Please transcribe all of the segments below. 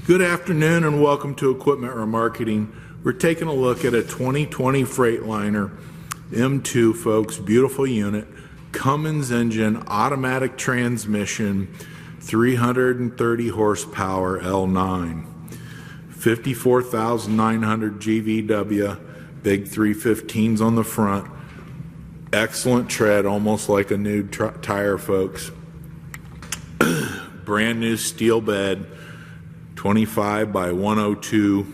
Good afternoon and welcome to Equipment Remarketing. We're taking a look at a 2020 Freightliner M2, folks. Beautiful unit. Cummins engine, automatic transmission, 330 horsepower L9. 54,900 GVW, big 315s on the front. Excellent tread, almost like a new tire, folks. Brand new steel bed. 25 by 102,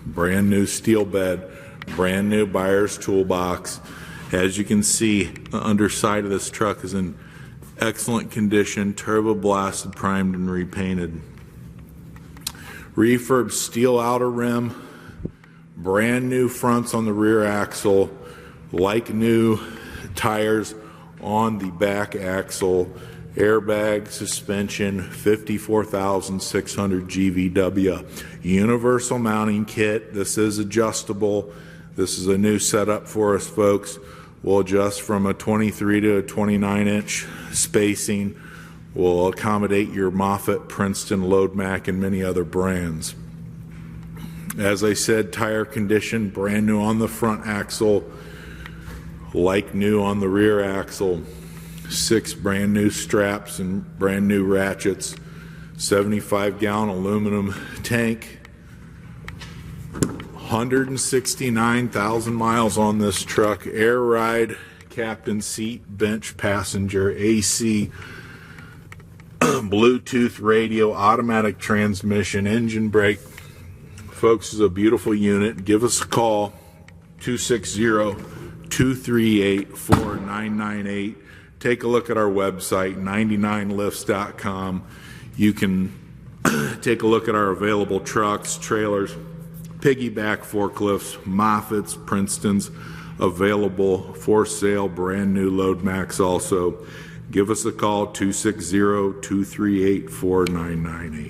brand new steel bed, brand new buyer's toolbox. As you can see, the underside of this truck is in excellent condition, turbo blasted, primed, and repainted. Refurb steel outer rim, brand new fronts on the rear axle, like new tires on the back axle. Airbag suspension, 54,600 GVW. Universal mounting kit. This is adjustable. This is a new setup for us, folks. We'll adjust from a 23 to a 29-inch spacing. We'll accommodate your Moffett, Princeton, Load Mac, and many other brands. As I said, tire condition, brand new on the front axle, like new on the rear axle. 6 brand new straps and brand new ratchets, 75-gallon aluminum tank, 169,000 miles on this truck. Air ride, captain seat, bench passenger, AC, Bluetooth radio, automatic transmission, engine brake. Folks, is a beautiful unit. Give us a call, 260-238-4998. Take a look at our website, 99lifts.com. You can take a look at our available trucks, trailers, Piggyback, Forklifts, Moffetts, Princetons, available for sale, brand new Load Max also. Give us a call, 260-238-4998.